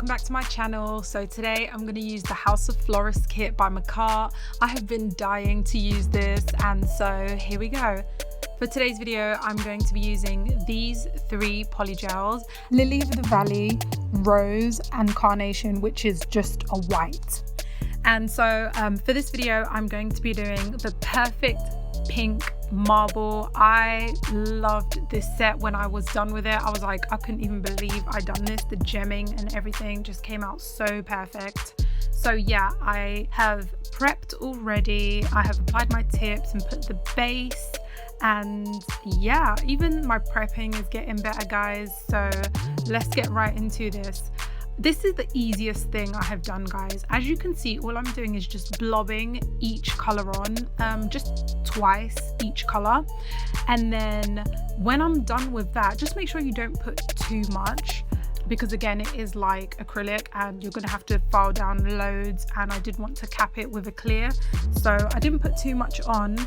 welcome back to my channel. So today I'm going to use the House of Florist kit by Makartt. I have been dying to use this, and so here we go. For today's video, I'm going to be using these three polygels: Lily of the Valley, Rose, and Carnation, which is just a white. And so for this video, I'm going to be doing the perfect pink marble. I loved this set. When I was done with it, I was like, I couldn't even believe I'd done this. The gemming and everything just came out so perfect. So yeah, I have prepped already. I have applied my tips and put the base, and yeah, even my prepping is getting better, guys. So let's get right into this. This is the easiest thing I have done, guys. As you can see, all I'm doing is just blobbing each color on, just twice each color. And then when I'm done with that, just make sure you don't put too much, because again, it is like acrylic and you're gonna have to file down loads, and I did want to cap it with a clear, so I didn't put too much on.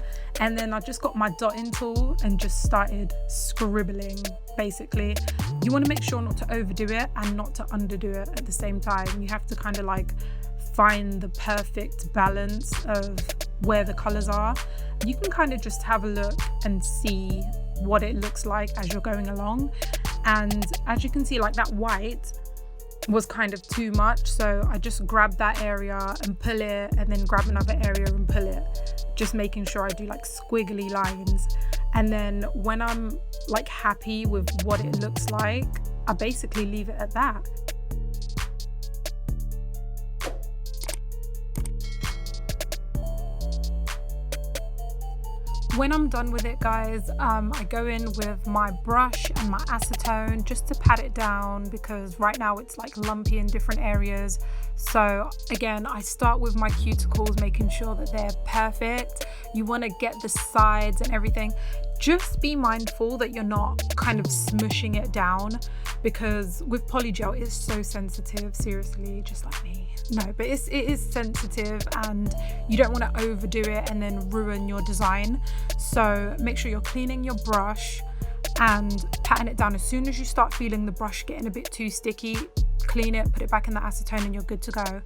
And then I just got my dotting tool and just started scribbling. Basically, you want to make sure not to overdo it and not to underdo it at the same time. You have to kind of like find the perfect balance of where the colors are. You can kind of just have a look and see what it looks like as you're going along. And as you can see, like that white was kind of too much, so I just grabbed that area and pull it, and then grab another area and pull it, just making sure I do like squiggly lines. And then when I'm like happy with what it looks like, I basically leave it at that. When I'm done with it, guys, I go in with my brush and my acetone just to pat it down, because right now it's like lumpy in different areas. So again, I start with my cuticles, making sure that they're perfect. You want to get the sides and everything. Just be mindful that you're not kind of smushing it down, because with polygel it's so sensitive, seriously, just like me. No, but it is sensitive, and you don't want to overdo it and then ruin your design. So make sure you're cleaning your brush and patting it down. As soon as you start feeling the brush getting a bit too sticky, clean it, put it back in the acetone, and you're good to go.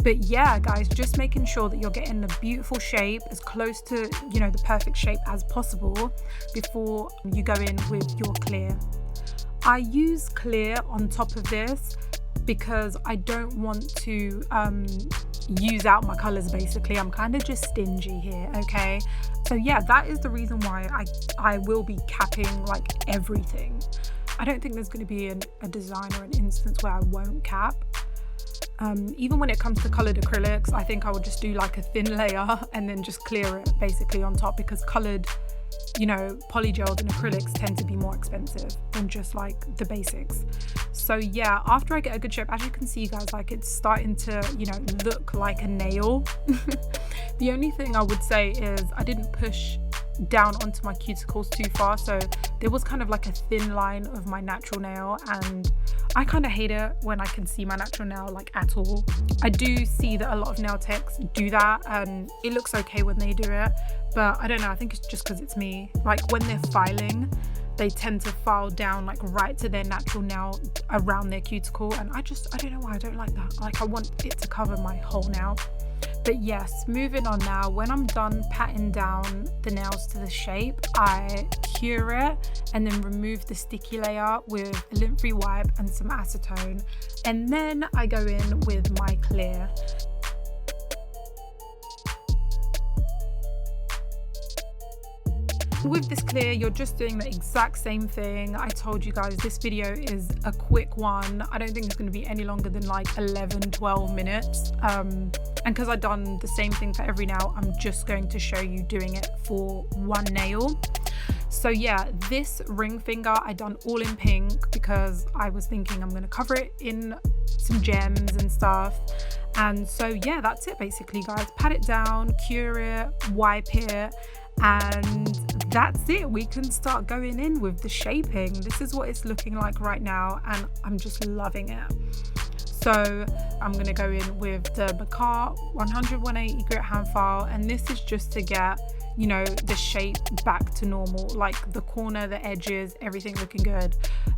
But yeah, guys, just making sure that you're getting a beautiful shape, as close to, you know, the perfect shape as possible before you go in with your clear. I use clear on top of this because I don't want to use out my colors. Basically, I'm kind of just stingy here, okay? So yeah, that is the reason why I will be capping like everything. I don't think there's going to be a design or an instance where I won't cap. Even when it comes to colored acrylics, I think I would just do like a thin layer and then just clear it basically on top, because colored, you know, polygels and acrylics tend to be more expensive than just like the basics. So yeah, after I get a good shape, as you can see, guys, like it's starting to, you know, look like a nail. The only thing I would say is I didn't push down onto my cuticles too far, so there was kind of like a thin line of my natural nail, and I kind of hate it when I can see my natural nail like at all. I do see that a lot of nail techs do that, and it looks okay when they do it, but I don't know, I think it's just because it's me. Like when they're filing, they tend to file down like right to their natural nail around their cuticle, and I don't know why I don't like that. Like I want it to cover my whole nail. But yes, moving on now. When I'm done patting down the nails to the shape, I cure it and then remove the sticky layer with a lint-free wipe and some acetone, and then I go in with my clear. With this clear, you're just doing the exact same thing. I told you guys this video is a quick one. I don't think it's going to be any longer than like 11-12 minutes, and because I've done the same thing for every nail, I'm just going to show you doing it for one nail. So yeah, this ring finger I done all in pink because I was thinking I'm going to cover it in some gems and stuff. And so yeah, that's it basically, guys. Pat it down, cure it, wipe it, and that's it. We can start going in with the shaping. This is what it's looking like right now, and I'm just loving it. So I'm going to go in with the Makartt 100/180 grit hand file, and this is just to get, you know, the shape back to normal, like the corner, the edges, everything looking good.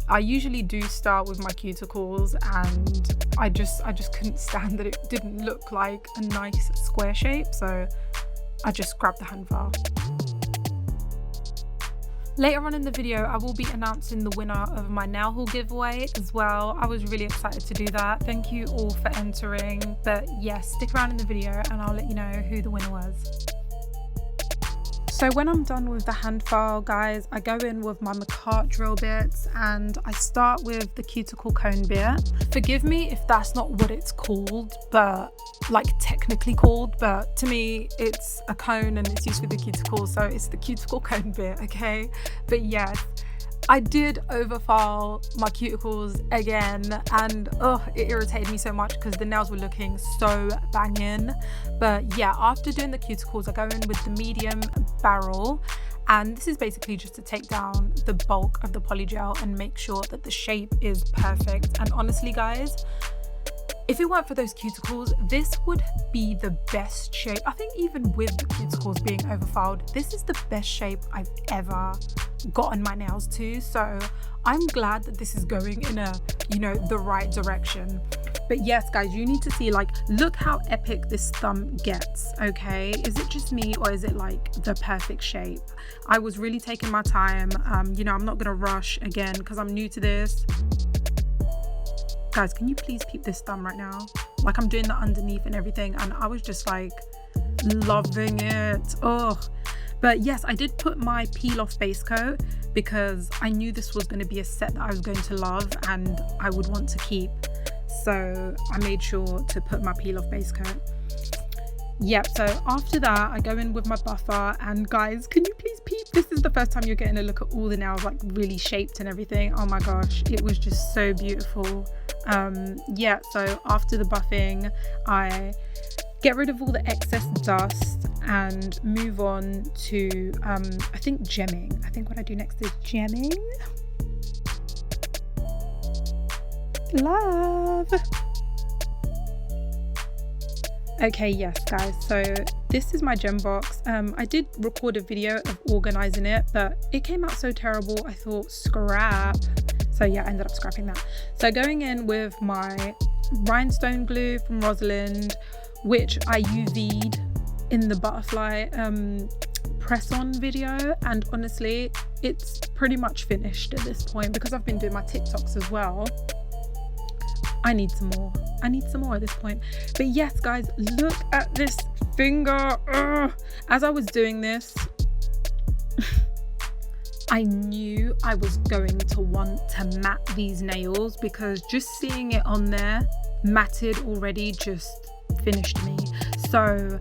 I usually do start with my cuticles, and I just couldn't stand that it didn't look like a nice square shape, so I just grabbed the hand file. Later on in the video, I will be announcing the winner of my nail haul giveaway as well. I was really excited to do that. Thank you all for entering. But yes, stick around in the video and I'll let you know who the winner was. So when I'm done with the hand file, guys, I go in with my Makartt drill bits and I start with the cuticle cone bit. Forgive me if that's not what it's called, but like technically called, but to me it's a cone and it's used for the cuticle, so it's the cuticle cone bit, okay? But yes, I did overfile my cuticles again, and it irritated me so much because the nails were looking so banging. But yeah, after doing the cuticles, I go in with the medium barrel, and this is basically just to take down the bulk of the polygel and make sure that the shape is perfect. And honestly, guys, if it weren't for those cuticles, this would be the best shape. I think even with the cuticles being overfiled, this is the best shape I've ever gotten my nails to. So I'm glad that this is going in a, the right direction. But yes, guys, you need to see, like, look how epic this thumb gets, okay? Is it just me, or is it like the perfect shape? I was really taking my time. I'm not gonna rush again because I'm new to this. Guys, can you please peep this thumb right now? Like, I'm doing the underneath and everything, and I was just like loving it. But yes, I did put my peel off base coat because I knew this was going to be a set that I was going to love and I would want to keep, so I made sure to put my peel off base coat. Yep, so after that I go in with my buffer, and guys, can you please peep? This is the first time you're getting a look at all the nails, like really shaped and everything. Oh my gosh, it was just so beautiful. Yeah, so after the buffing, I get rid of all the excess dust and move on to I think gemming. I think what I do next is gemming. Love. Okay, yes, guys, so this is my gem box. I did record a video of organizing it, but it came out so terrible, I thought scrap. So yeah, I ended up scrapping that. So going in with my rhinestone glue from Rosalind, which I UV'd in the butterfly press on video, and honestly it's pretty much finished at this point because I've been doing my TikToks as well. I need some more at this point. But yes, guys, look at this finger. As I was doing this, I knew I was going to want to matte these nails because just seeing it on there matted already just finished me. So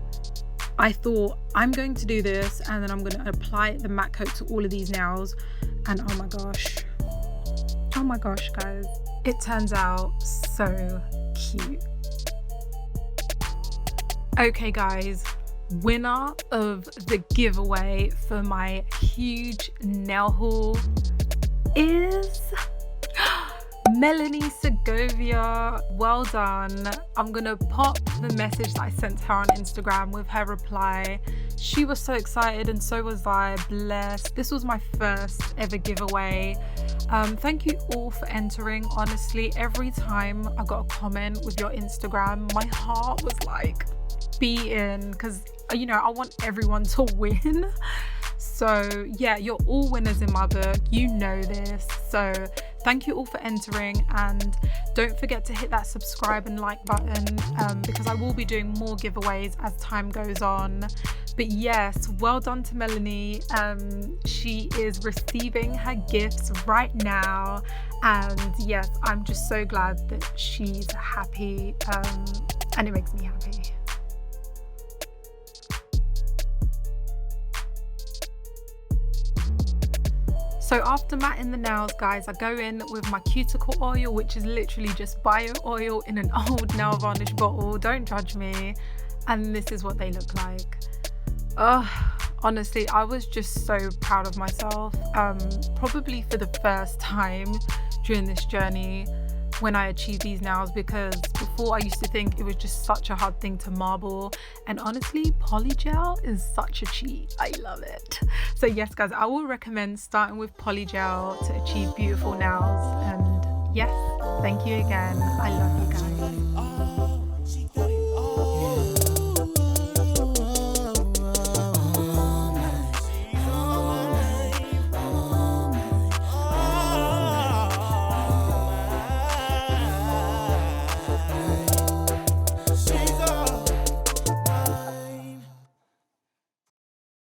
I thought, I'm going to do this and then I'm going to apply the matte coat to all of these nails, and oh my gosh, guys, it turns out so cute. Okay, guys, winner of the giveaway for my huge nail haul is Melanie Segovia. Well done. I'm gonna pop the message that I sent her on Instagram with her reply. She was so excited and so was I. Blessed. This was my first ever giveaway. Thank you all for entering. Honestly, every time I got a comment with your Instagram, my heart was like beating because I want everyone to win. So yeah, you're all winners in my book, you know this. So thank you all for entering, and don't forget to hit that subscribe and like button because I will be doing more giveaways as time goes on. But yes, well done to Melanie. She is receiving her gifts right now, and yes, I'm just so glad that she's happy, and it makes me happy. So after matting the nails, guys, I go in with my cuticle oil, which is literally just bio oil in an old nail varnish bottle. Don't judge me. And this is what they look like. Honestly, I was just so proud of myself. Probably for the first time during this journey, when I achieve these nails, because before I used to think it was just such a hard thing to marble, and honestly polygel is such a cheat. I love it. So yes guys, I will recommend starting with polygel to achieve beautiful nails. And yes, thank you again. I love you guys.